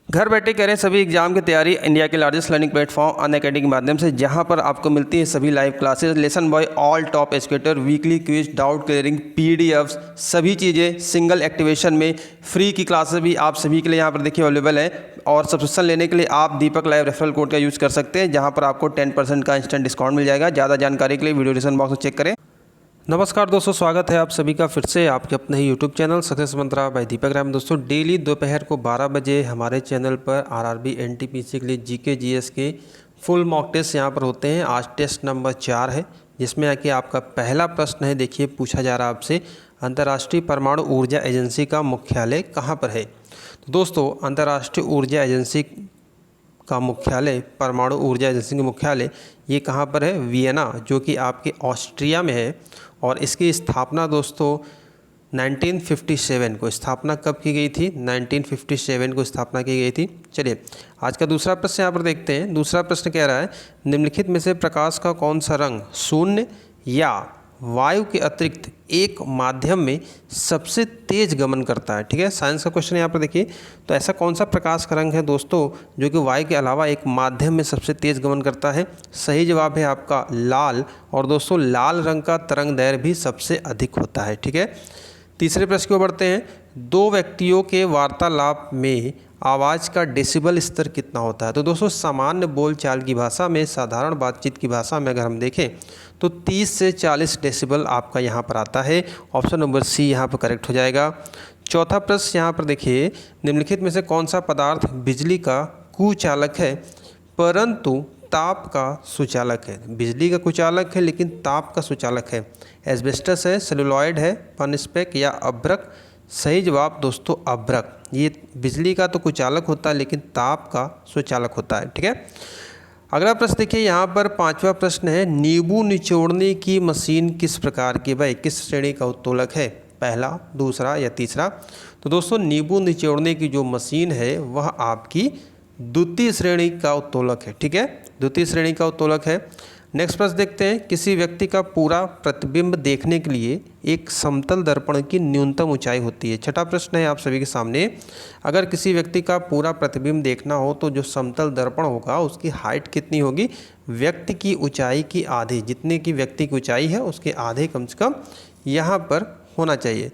घर बैठे करें सभी एग्जाम की तैयारी इंडिया के लार्जेस्ट लर्निंग प्लेटफॉर्म अनअकैडमी के माध्यम से, जहां पर आपको मिलती है सभी live classes, lesson bye all top educator, weekly quiz, doubt clearing, PDFs, सभी चीज़ें सिंगल एक्टिवेशन में फ्री की क्लासेस भी आप सभी के लिए यहां पर देखिए अवेलेबल है। और सब्सक्रिप्शन लेने के लिए आप दीपक लाइव रेफरल कोड का यूज़ कर सकते हैं, जहाँ पर आपको 10% का इंस्टेंट डिस्काउंट मिल जाएगा। ज़्यादा जानकारी के लिए वीडियो डिस्क्रिप्शन बॉक्स में चेक करें। नमस्कार दोस्तों, स्वागत है आप सभी का फिर से आपके अपने ही यूट्यूब चैनल सक्सेस मंत्रा बाय दीपक राम। दोस्तों डेली दोपहर को 12 बजे हमारे चैनल पर आरआरबी एनटीपीसी के लिए जीके जीएस के फुल मॉक टेस्ट यहाँ पर होते हैं। आज टेस्ट नंबर 4 है, जिसमें आके आपका पहला प्रश्न है। देखिए पूछा जा रहा है आपसे, अंतर्राष्ट्रीय परमाणु ऊर्जा एजेंसी का मुख्यालय कहाँ पर है। तो दोस्तों अंतर्राष्ट्रीय ऊर्जा एजेंसी का मुख्यालय, परमाणु ऊर्जा एजेंसी का मुख्यालय ये कहाँ पर है? वियना, जो कि आपके ऑस्ट्रिया में है। और इसकी स्थापना दोस्तों 1957 को स्थापना कब की गई थी? 1957 को स्थापना की गई थी। चलिए आज का दूसरा प्रश्न यहाँ पर देखते हैं। दूसरा प्रश्न कह रहा है, निम्नलिखित में से प्रकाश का कौन सा रंग शून्य या वायु के अतिरिक्त एक माध्यम में सबसे तेज गमन करता है? ठीक है, साइंस का क्वेश्चन यहाँ पर देखिए। तो ऐसा कौन सा प्रकाश का रंग है दोस्तों जो कि वायु के अलावा एक माध्यम में सबसे तेज गमन करता है? सही जवाब है आपका लाल। और दोस्तों लाल रंग का तरंग दैर्घ्य भी सबसे अधिक होता है। ठीक है, तीसरे प्रश्न की ओर बढ़ते हैं। दो व्यक्तियों के वार्तालाप में आवाज़ का डेसिबल स्तर कितना होता है? तो दोस्तों सामान्य बोलचाल की भाषा में, साधारण बातचीत की भाषा में अगर हम देखें तो 30 से 40 डेसिबल आपका यहाँ पर आता है। ऑप्शन नंबर सी यहाँ पर करेक्ट हो जाएगा। चौथा प्रश्न यहाँ पर देखिए, निम्नलिखित में से कौन सा पदार्थ बिजली का कुचालक है परंतु ताप का सुचालक है? बिजली का कुचालक है लेकिन ताप का सुचालक है। एस्बेस्टस है, सेलुलॉइड है, पनस्पेक या अभ्रक? सही जवाब दोस्तों अभ्रक। ये बिजली का तो कुचालक होता है लेकिन ताप का सुचालक होता है। ठीक है, अगला प्रश्न देखिए यहाँ पर पांचवा प्रश्न है, नींबू निचोड़ने की मशीन किस प्रकार की, भाई किस श्रेणी का उत्तोलक है? पहला, दूसरा या तीसरा? तो दोस्तों नींबू निचोड़ने की जो मशीन है वह आपकी द्वितीय श्रेणी का उत्तोलक है। ठीक है, द्वितीय श्रेणी का उत्तोलक है। नेक्स्ट प्रश्न देखते हैं, किसी व्यक्ति का पूरा प्रतिबिंब देखने के लिए एक समतल दर्पण की न्यूनतम ऊंचाई होती है। छठा प्रश्न है आप सभी के सामने, अगर किसी व्यक्ति का पूरा प्रतिबिंब देखना हो तो जो समतल दर्पण होगा उसकी हाइट कितनी होगी? व्यक्ति की ऊंचाई की आधी, जितने की व्यक्ति की ऊंचाई है उसके आधे कम से कम यहाँ पर होना चाहिए।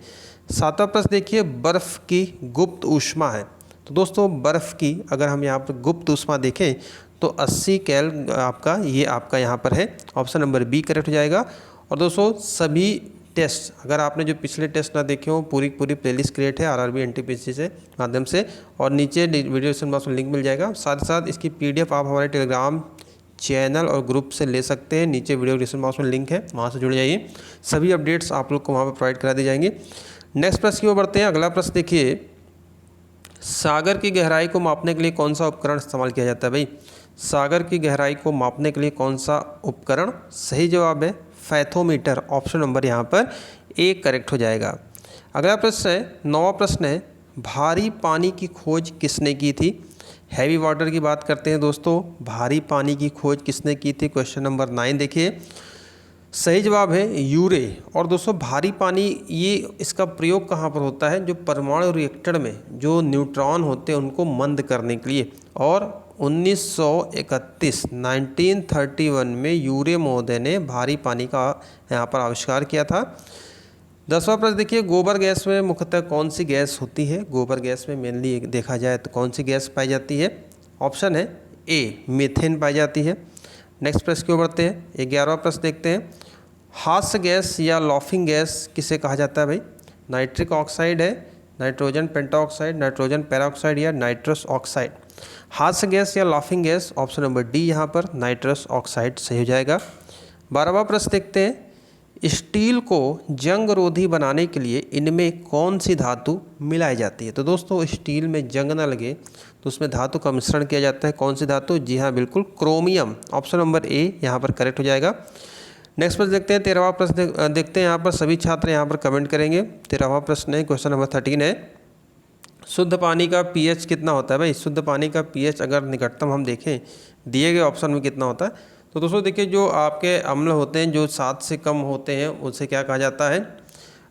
सातवां प्रश्न देखिए, बर्फ़ की गुप्त ऊष्मा है। तो दोस्तों बर्फ़ की अगर हम यहाँ पर गुप्त ऊष्मा देखें तो 80 कैल आपका यहाँ पर है। ऑप्शन नंबर बी करेक्ट हो जाएगा। और दोस्तों सभी टेस्ट, अगर आपने जो पिछले टेस्ट ना देखे हो, पूरी प्लेलिस्ट क्रिएट है आरआरबी एनटीपीसी से माध्यम से, और नीचे वीडियो डिस्क्रिप्शन बॉक्स में लिंक मिल जाएगा। साथ ही साथ इसकी पीडीएफ आप हमारे टेलीग्राम चैनल और ग्रुप से ले सकते हैं। नीचे वीडियो डिस्क्रिप्शन बॉक्स में लिंक है, वहाँ से जुड़ जाइए। सभी अपडेट्स आप लोग को वहाँ पर प्रोवाइड करा दी जाएंगी। नेक्स्ट प्रश्न की ओर बढ़ते हैं। अगला प्रश्न देखिए, सागर की गहराई को मापने के लिए कौन सा उपकरण इस्तेमाल किया जाता है? भाई सागर की गहराई को मापने के लिए कौन सा उपकरण? सही जवाब है फैथोमीटर। ऑप्शन नंबर यहाँ पर ए करेक्ट हो जाएगा। अगला प्रश्न है, नौवां प्रश्न है, भारी पानी की खोज किसने की थी? हैवी वाटर की बात करते हैं दोस्तों, भारी पानी की खोज किसने की थी? क्वेश्चन नंबर 9 देखिए, सही जवाब है यूरे। और दोस्तों भारी पानी ये इसका प्रयोग कहाँ पर होता है? जो परमाणु रिएक्टर में जो न्यूट्रॉन होते हैं उनको मंद करने के लिए। और 1931 में यूरे महोदय ने भारी पानी का यहाँ पर आविष्कार किया था। 10वां प्रश्न देखिए, गोबर गैस में मुख्यतः कौन सी गैस होती है? गोबर गैस में मेनली देखा जाए तो कौन सी गैस पाई जाती है? ऑप्शन है ए मीथेन पाई जाती है। नेक्स्ट प्रश्न की ओर बढ़ते हैं। 11वां प्रश्न देखते हैं, हास्य गैस या लॉफिंग गैस किसे कहा जाता है? भाई नाइट्रिक ऑक्साइड है, नाइट्रोजन पेंटाऑक्साइड, नाइट्रोजन पेरोक्साइड या नाइट्रस ऑक्साइड? हास्य गैस या laughing gas? Option number D यहाँ पर नाइट्रस ऑक्साइड सही हो जाएगा। 12वां प्रश्न देखते हैं, स्टील को जंग रोधी बनाने के लिए इनमें कौन सी धातु मिलाई जाती है? तो दोस्तों स्टील में जंग ना लगे तो उसमें धातु का मिश्रण किया जाता है। कौन सी धातु? जी हाँ बिल्कुल क्रोमियम। ऑप्शन नंबर ए यहाँ पर करेक्ट हो जाएगा। नेक्स्ट प्रश्न देखते हैं। 13वां प्रश्न देखते हैं, यहाँ पर सभी छात्र यहाँ पर कमेंट करेंगे। 13वां प्रश्न है, क्वेश्चन नंबर 13 है, शुद्ध पानी का पीएच कितना होता है? भाई शुद्ध पानी का पीएच अगर निकटतम हम देखें दिए गए ऑप्शन में कितना होता है? तो दोस्तों देखिए जो आपके अम्ल होते हैं जो 7 से कम होते हैं उसे क्या कहा जाता है?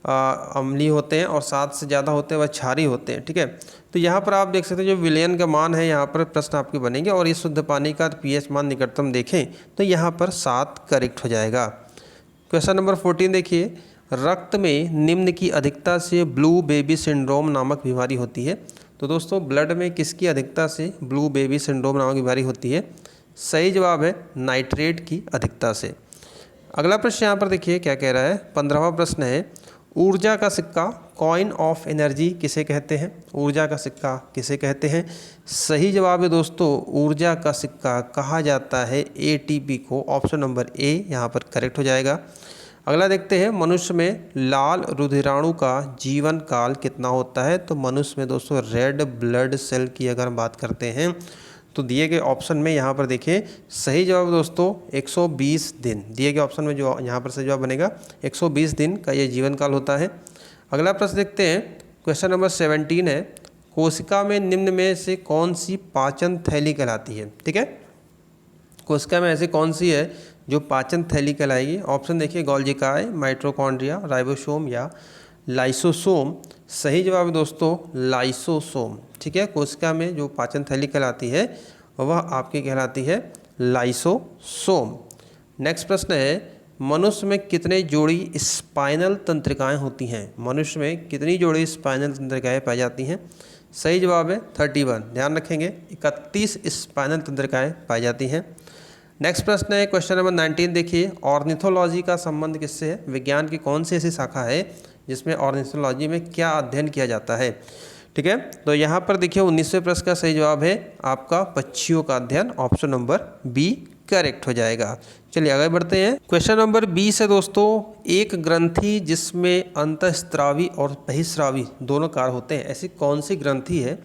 अम्लीय होते हैं और 7 से ज़्यादा होते हैं वह क्षारीय होते हैं। ठीक है, तो यहाँ पर आप देख सकते हैं जो विलयन का मान है यहाँ पर प्रश्न आपके बनेंगे। और ये शुद्ध पानी का pH मान निकटतम देखें तो यहाँ पर 7 करेक्ट हो जाएगा। क्वेश्चन नंबर 14 देखिए, रक्त में निम्न की अधिकता से ब्लू बेबी सिंड्रोम नामक बीमारी होती है। तो दोस्तों ब्लड में किसकी अधिकता से ब्लू बेबी सिंड्रोम नामक बीमारी होती है? सही जवाब है नाइट्रेट की अधिकता से। अगला प्रश्न यहाँ पर देखिए क्या कह रहा है, 15वां प्रश्न है, ऊर्जा का सिक्का कॉइन ऑफ एनर्जी किसे कहते हैं? ऊर्जा का सिक्का किसे कहते हैं? सही जवाब है दोस्तों, ऊर्जा का सिक्का कहा जाता है एटीपी को। ऑप्शन नंबर ए यहाँ पर करेक्ट हो जाएगा। अगला देखते हैं, मनुष्य में लाल रुधिराणु का जीवन काल कितना होता है? तो मनुष्य में दोस्तों रेड ब्लड सेल की अगर हम बात करते हैं तो दिए गए ऑप्शन में यहाँ पर देखिए सही जवाब दोस्तों 120 दिन। दिए गए ऑप्शन में जो यहाँ पर सही जवाब बनेगा 120 दिन का ये जीवन काल होता है। अगला प्रश्न देखते हैं, क्वेश्चन नंबर 17 है, कोशिका में निम्न में से कौन सी पाचन थैली कहलाती है? ठीक है, कोशिका में ऐसी कौन सी है जो पाचन थैली कहलाएगी? ऑप्शन देखिए गोल्जिकाय, माइटोकॉन्ड्रिया, राइबोसोम या लाइसोसोम। सही जवाब है दोस्तों लाइसोसोम। ठीक है, कोशिका में जो पाचन थैली कहलाती है वह आपकी कहलाती है लाइसोसोम। नेक्स्ट प्रश्न है, मनुष्य में कितने जोड़ी स्पाइनल तंत्रिकाएं होती हैं? मनुष्य में कितनी जोड़ी स्पाइनल तंत्रिकाएं पाई जाती हैं? सही जवाब है 31। ध्यान रखेंगे 31 स्पाइनल तंत्रिकाएं पाई जाती हैं। नेक्स्ट प्रश्न है क्वेश्चन नंबर 19 देखिए, ऑर्निथोलॉजी का संबंध किससे है? विज्ञान की कौन सी ऐसी शाखा है जिसमें ऑर्निथोलॉजी में क्या अध्ययन किया जाता है? ठीक है, तो यहाँ पर देखिए 19वें प्रश्न का सही जवाब है आपका पक्षियों का अध्ययन। ऑप्शन नंबर बी करेक्ट हो जाएगा। चलिए आगे बढ़ते हैं। क्वेश्चन नंबर 20 है दोस्तों, एक ग्रंथि जिसमें अंतःस्रावी और बहिस्रावी दोनों कार्य होते हैं, ऐसी कौन सी ग्रंथि है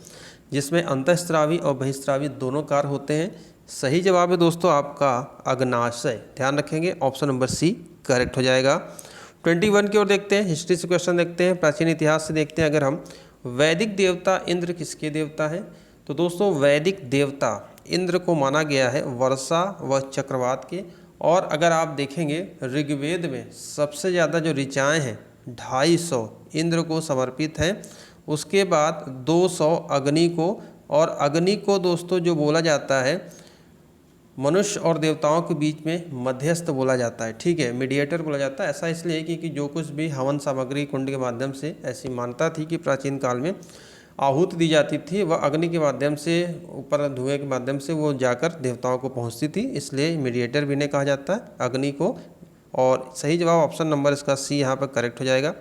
जिसमें अंतःस्रावी और बहिस्रावी दोनों कार्य होते हैं? सही जवाब है दोस्तों आपका अग्नाशय। ध्यान रखेंगे ऑप्शन नंबर सी करेक्ट हो जाएगा। 21 की ओर देखते हैं, हिस्ट्री से क्वेश्चन देखते हैं, प्राचीन इतिहास से देखते हैं। अगर हम वैदिक देवता इंद्र किसके देवता हैं? तो दोस्तों वैदिक देवता इंद्र को माना गया है वर्षा व चक्रवात के। और अगर आप देखेंगे ऋग्वेद में सबसे ज़्यादा जो ऋचाएँ हैं 250 इंद्र को समर्पित हैं। उसके बाद 200 अग्नि को, और अग्नि को दोस्तों जो बोला जाता है मनुष्य और देवताओं के बीच में मध्यस्थ बोला जाता है। ठीक है, मीडिएटर बोला जाता है। ऐसा इसलिए क्योंकि जो कुछ भी हवन सामग्री कुंड के माध्यम से, ऐसी मान्यता थी कि प्राचीन काल में आहुति दी जाती थी, वह अग्नि के माध्यम से, ऊपर धुएं के माध्यम से वो जाकर देवताओं को पहुंचती थी, इसलिए मीडिएटर भी इन्हें कहा जाता है अग्नि को। और सही जवाब ऑप्शन नंबर इसका सी यहाँ पर करेक्ट हो जाएगा।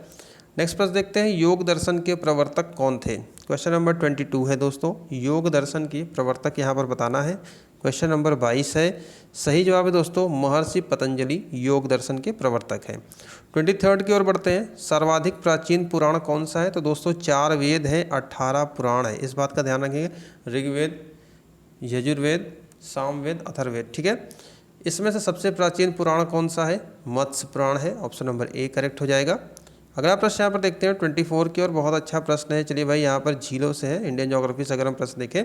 नेक्स्ट प्रश्न देखते हैं, योग दर्शन के प्रवर्तक कौन थे? क्वेश्चन नंबर 22 है दोस्तों, योग दर्शन के प्रवर्तक यहाँ पर बताना है। क्वेश्चन नंबर 22 है, सही जवाब है दोस्तों महर्षि पतंजलि योग दर्शन के प्रवर्तक हैं। 23 की ओर बढ़ते हैं, सर्वाधिक प्राचीन पुराण कौन सा है? तो दोस्तों 4 वेद हैं, 18 पुराण है। इस बात का ध्यान रखेंगे, ऋग्वेद, यजुर्वेद, सामवेद, अथर्ववेद। ठीक है, इसमें से सबसे प्राचीन पुराण कौन सा है? मत्स्य पुराण है। ऑप्शन नंबर ए करेक्ट हो जाएगा। अगला प्रश्न यहाँ पर देखते हैं 24 की ओर, बहुत अच्छा प्रश्न है। चलिए भाई, यहाँ पर झीलों से है, इंडियन ज्योग्राफी से अगर हम प्रश्न देखें,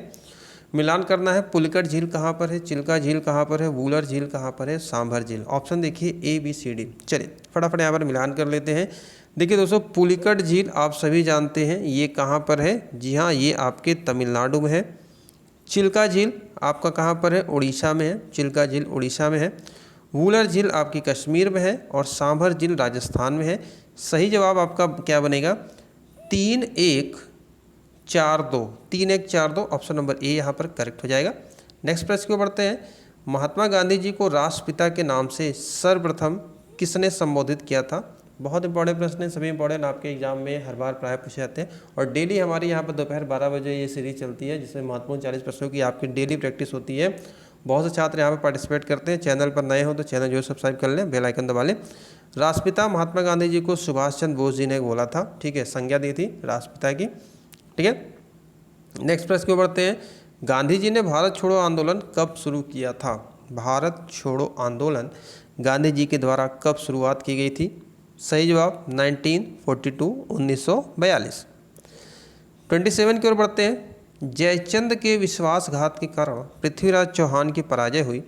मिलान करना है। पुलिकट झील कहाँ पर है? चिल्का झील कहाँ पर है? वूलर झील कहाँ पर है? सांभर झील। ऑप्शन देखिए ए बी सी डी। चलिए फटाफट यहाँ पर मिलान कर लेते हैं। देखिए दोस्तों, पुलिकट झील आप सभी जानते हैं ये कहाँ पर है? जी हाँ, ये आपके तमिलनाडु में है। चिल्का झील आपका कहाँ पर है? उड़ीसा में है। चिल्का झील उड़ीसा में है। वूलर झील आपकी कश्मीर में है, और सांभर झील राजस्थान में है। सही जवाब आपका क्या बनेगा? 3-1-4-2 ऑप्शन नंबर ए यहाँ पर करेक्ट हो जाएगा। नेक्स्ट प्रश्न की ओर बढ़ते हैं, महात्मा गांधी जी को राष्ट्रपिता के नाम से सर्वप्रथम किसने संबोधित किया था? बहुत इंपॉर्टेंट प्रश्न है, सभी इंपॉर्टेंट, आपके एग्जाम में हर बार प्राय पूछे जाते हैं। और डेली हमारी यहाँ पर दोपहर 12 बजे ये सीरीज चलती है, जिसमें महत्वपूर्ण 40 प्रश्नों की आपकी डेली प्रैक्टिस होती है। बहुत से छात्र यहाँ पर पार्टिसिपेट करते हैं। चैनल पर नए हो तो चैनल जो सब्सक्राइब कर लें, बेल आइकन दबा लें। राष्ट्रपिता महात्मा गांधी जी को सुभाष चंद्र बोस जी ने बोला था। ठीक है, संज्ञा दी थी राष्ट्रपिता की। ठीक है, नेक्स्ट प्रश्न की ओर बढ़ते हैं, गांधी जी ने भारत छोड़ो आंदोलन कब शुरू किया था? भारत छोड़ो आंदोलन गांधी जी के द्वारा कब शुरुआत की गई थी? सही जवाब 1942। 27 की ओर बढ़ते हैं, जयचंद के विश्वासघात के कारण पृथ्वीराज चौहान की पराजय हुई।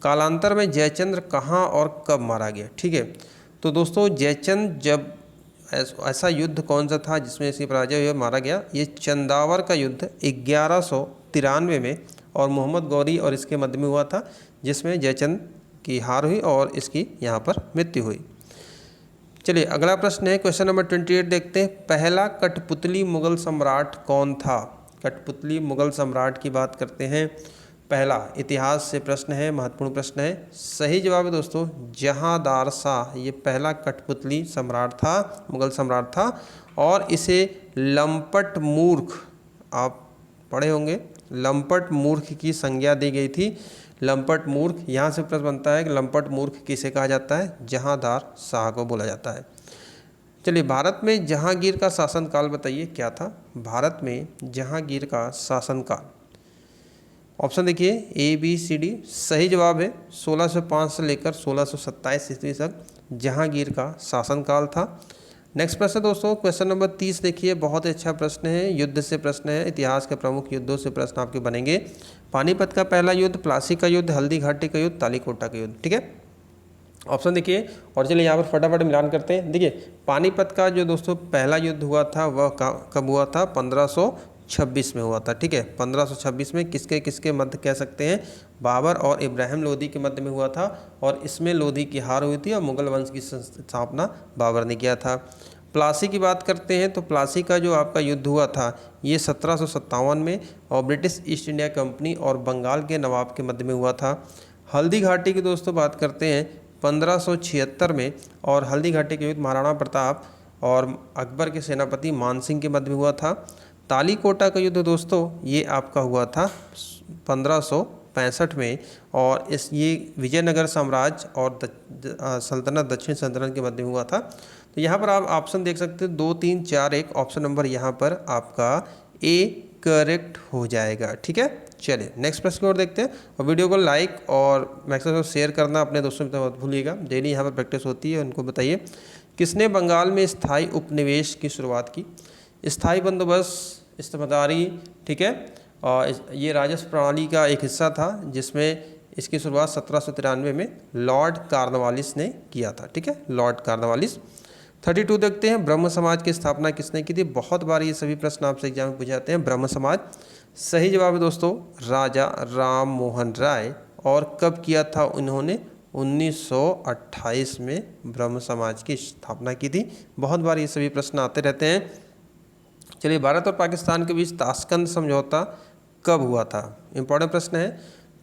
कालांतर में जयचंद्र कहाँ और कब मारा गया? ठीक है, तो दोस्तों जयचंद जब ऐसा युद्ध कौन सा था जिसमें इसकी पराजय हुई, मारा गया? ये चंदावर का युद्ध 1193 में और मोहम्मद गौरी और इसके मध्य में हुआ था, जिसमें जयचंद की हार हुई और इसकी यहाँ पर मृत्यु हुई। चलिए अगला प्रश्न है क्वेश्चन नंबर 28 देखते हैं। पहला कठपुतली मुगल सम्राट कौन था? कठपुतली मुगल सम्राट की बात करते हैं। पहला इतिहास से प्रश्न है, महत्वपूर्ण प्रश्न है। सही जवाब है दोस्तों जहांदार शाह, ये पहला कठपुतली सम्राट था, मुगल सम्राट था। और इसे लंपट मूर्ख, आप पढ़े होंगे, लंपट मूर्ख की संज्ञा दी गई थी। लंपट मूर्ख, यहाँ से प्रश्न बनता है कि लंपट मूर्ख किसे कहा जाता है? जहांदार शाह को बोला जाता है। चलिए भारत में जहांगीर का शासनकाल बताइए क्या था? भारत में जहांगीर का शासनकाल, ऑप्शन देखिए A B C D। सही जवाब है 1605 से लेकर 1627 ईस्वी तक जहांगीर का शासनकाल था। नेक्स्ट प्रश्न दोस्तों क्वेश्चन नंबर 30 देखिए, बहुत ही अच्छा प्रश्न है, युद्ध से प्रश्न है, इतिहास के प्रमुख युद्धों से प्रश्न आपके बनेंगे। पानीपत का पहला युद्ध, प्लासी का युद्ध, हल्दी घाटी का युद्ध, तालीकोटा का युद्ध, ठीक है। ऑप्शन देखिए और चलिए यहाँ पर फटाफट मिलान करते हैं। देखिए पानीपत का जो दोस्तों पहला युद्ध हुआ था वह कब हुआ था? 1526 में हुआ था, ठीक है। 1526 में किसके किसके मध्य कह सकते हैं? बाबर और इब्राहिम लोदी के मध्य में हुआ था और इसमें लोदी की हार हुई थी और मुगल वंश की स्थापना बाबर ने किया था। प्लासी की बात करते हैं तो प्लासी का जो आपका युद्ध हुआ था ये 1757 में और ब्रिटिश ईस्ट इंडिया कंपनी और बंगाल के नवाब के मध्य में हुआ था। हल्दी घाटी की दोस्तों बात करते हैं 1576 में और हल्दी घाटी के युद्ध महाराणा प्रताप और अकबर के सेनापति मानसिंह के मध्य में हुआ था। तालीकोटा का युद्ध दोस्तों ये आपका हुआ था 1565 में और ये विजयनगर साम्राज्य और सल्तनत दक्षिण सल्तनत के मध्य में हुआ था। तो यहाँ पर आप ऑप्शन देख सकते हैं 2 3 4 1, ऑप्शन नंबर यहाँ पर आपका A करेक्ट हो जाएगा, ठीक है। चलिए नेक्स्ट प्रश्न की ओर देखते हैं और वीडियो को लाइक और मैक्सिमम शेयर करना अपने दोस्तों के साथ भूलिएगा, डेली यहाँ पर प्रैक्टिस होती है। उनको बताइए किसने बंगाल में स्थायी उपनिवेश की शुरुआत की? स्थायी बंदोबस्त, इस्तेमादारी, ठीक है। और ये राजस्व प्रणाली का एक हिस्सा था जिसमें इसकी शुरुआत 1793 में लॉर्ड कॉर्नवालिस ने किया था, ठीक है, लॉर्ड कॉर्नवालिस। 32 देखते हैं ब्रह्म समाज की स्थापना किसने की थी? बहुत बार ये सभी प्रश्न आपसे एग्जाम में पूछे जाते हैं। ब्रह्म समाज सही जवाब है दोस्तों राजा राम मोहन राय। और कब किया था उन्होंने? 1928 में ब्रह्म समाज की स्थापना की थी। बहुत बार ये सभी प्रश्न आते रहते हैं। चलिए भारत और पाकिस्तान के बीच ताशकंद समझौता कब हुआ था? इंपॉर्टेंट प्रश्न है।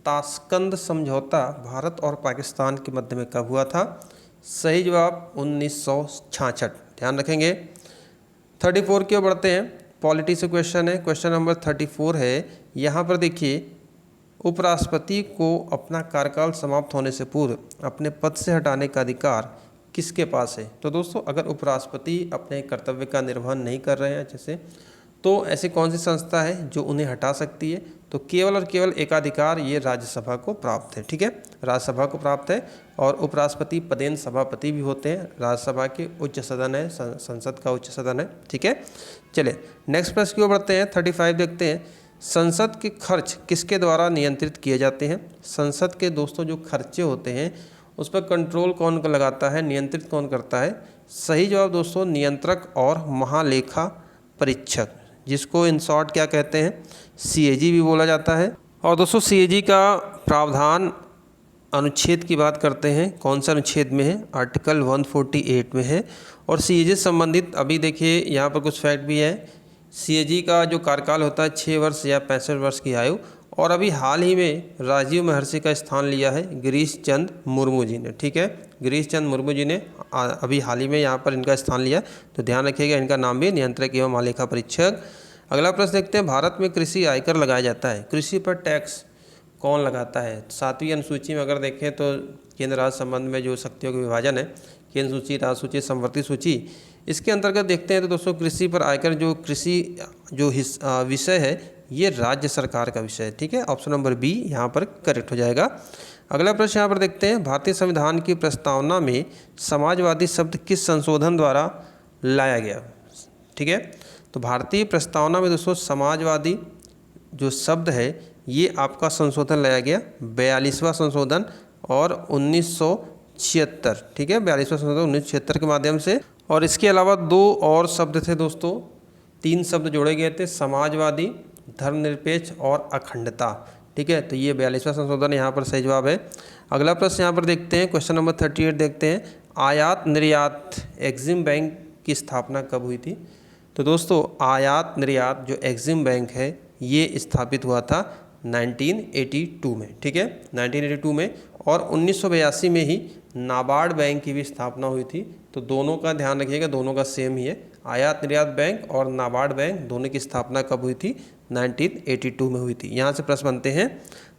ताशकंद समझौता भारत और पाकिस्तान के मध्य में कब हुआ था? सही जवाब 1966, ध्यान रखेंगे। 34 की ओर बढ़ते हैं, पॉलिटी से क्वेश्चन है। क्वेश्चन नंबर 34 है, यहाँ पर देखिए उपराष्ट्रपति को अपना कार्यकाल समाप्त होने से पूर्व अपने पद से हटाने का अधिकार किसके पास है? तो दोस्तों अगर उपराष्ट्रपति अपने कर्तव्य का निर्वहन नहीं कर रहे हैं अच्छे से तो ऐसी कौन सी संस्था है जो उन्हें हटा सकती है? तो केवल और केवल एकाधिकार ये राज्यसभा को प्राप्त है, ठीक है, राज्यसभा को प्राप्त है। और उपराष्ट्रपति पदेन सभापति भी होते हैं, राज्यसभा के उच्च सदन है, संसद का उच्च सदन है, ठीक है। चलिए नेक्स्ट प्रश्न की ओर बढ़ते हैं। 35 देखते हैं, संसद के खर्च किसके द्वारा नियंत्रित किए जाते हैं? संसद के दोस्तों जो खर्चे होते हैं उस पर कंट्रोल कौन लगाता है, नियंत्रित कौन करता है? सही जवाब दोस्तों नियंत्रक और महालेखा परीक्षक, जिसको इन शॉर्ट क्या कहते हैं? CAG भी बोला जाता है। और दोस्तों CAG का प्रावधान अनुच्छेद की बात करते हैं, कौन सा अनुच्छेद में है? आर्टिकल 148 में है। और CAG से संबंधित अभी देखिए यहाँ पर कुछ फैक्ट भी है। CAG का जो कार्यकाल होता है 6 वर्ष या 65 वर्ष की आयु। और अभी हाल ही में राजीव महर्षि का स्थान लिया है गिरीश चंद मुर्मू जी ने, ठीक है, गिरीश चंद मुर्मू जी ने अभी हाल ही में यहाँ पर इनका स्थान लिया। तो ध्यान रखिएगा इनका नाम भी नियंत्रक एवं महालेखा परीक्षक। अगला प्रश्न देखते हैं, भारत में कृषि आयकर लगाया जाता है, कृषि पर टैक्स कौन लगाता है? 7वीं अनुसूची में अगर देखें तो केंद्र राज्य संबंध में जो शक्तियों का विभाजन है, केंद्र सूची, राज्य सूची, समवर्ती सूची, इसके अंतर्गत देखते हैं तो दोस्तों कृषि पर आयकर जो कृषि जो विषय है ये राज्य सरकार का विषय है, ठीक है। ऑप्शन नंबर B यहाँ पर करेक्ट हो जाएगा। अगला प्रश्न यहाँ पर देखते हैं, भारतीय संविधान की प्रस्तावना में समाजवादी शब्द किस संशोधन द्वारा लाया गया? ठीक है, तो भारतीय प्रस्तावना में दोस्तों समाजवादी जो शब्द है ये आपका संशोधन लाया गया 42वां संशोधन और 1976, ठीक है, 42वां संशोधन 1976 के माध्यम से। और इसके अलावा 2 और शब्द थे दोस्तों, 3 शब्द जोड़े गए थे, समाजवादी, धर्मनिरपेक्ष और अखंडता। ठीक है, तो ये 42वां संशोधन यहाँ पर सही जवाब है। अगला प्रश्न यहाँ पर देखते हैं, क्वेश्चन नंबर 38 देखते हैं, आयात निर्यात एग्जिम बैंक की स्थापना कब हुई थी? तो दोस्तों आयात निर्यात जो एग्जिम बैंक है ये स्थापित हुआ था 1982 में। ठीक है, 1982 में, और 1982 में ही नाबार्ड बैंक की भी स्थापना हुई थी। तो दोनों का ध्यान रखिएगा, दोनों का सेम ही है, आयात निर्यात बैंक और नाबार्ड बैंक दोनों की स्थापना कब हुई थी? 1982 में हुई थी। यहाँ से प्रश्न बनते हैं।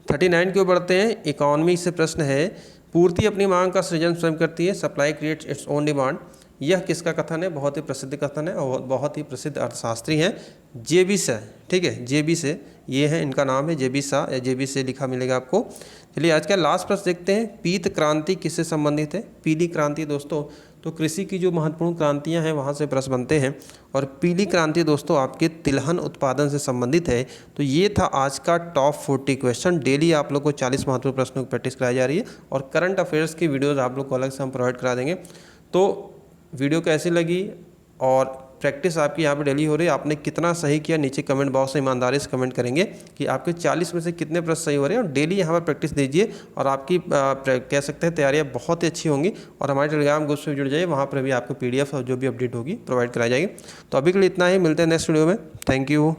39 की ओर बढ़ते हैं, इकोनॉमी से प्रश्न है, पूर्ति अपनी मांग का सृजन स्वयं करती है, supply creates its own demand. यह किसका कथन है? बहुत ही प्रसिद्ध कथन है और बहुत ही प्रसिद्ध अर्थशास्त्री हैं जेबी शाह। ठीक है, जेबी शाह ये है, इनका नाम है जेबी शाह या जेबी शाह लिखा मिलेगा आपको। चलिए आज का लास्ट प्रश्न देखते हैं, पीत क्रांति किससे संबंधित है? पीली क्रांति दोस्तों, तो कृषि की जो महत्वपूर्ण क्रांतियां हैं वहाँ से प्रश्न बनते हैं। और पीली क्रांति दोस्तों आपके तिलहन उत्पादन से संबंधित है। तो ये था आज का टॉप 40 क्वेश्चन। डेली आप लोग को 40 महत्वपूर्ण प्रश्नों की प्रैक्टिस कराई जा रही है और करंट अफेयर्स की वीडियोज़ आप लोग को अलग से हम प्रोवाइड करा देंगे। तो वीडियो कैसी लगी और प्रैक्टिस आपकी यहाँ पे डेली हो रही है, आपने कितना सही किया नीचे कमेंट बॉक्स में ईमानदारी से कमेंट करेंगे कि आपके 40 में से कितने प्रश्न सही हो रहे हैं। और डेली यहाँ पर प्रैक्टिस दीजिए और आपकी कह सकते हैं तैयारियाँ बहुत ही अच्छी होंगी। और हमारे टेलीग्राम ग्रुप से जुड़ जाइए, वहाँ पर भी आपको PDF और जो भी अपडेट होगी प्रोवाइड कराई जाएगी। तो अभी के लिए इतना ही, मिलते हैं नेक्स्ट वीडियो में। Thank you.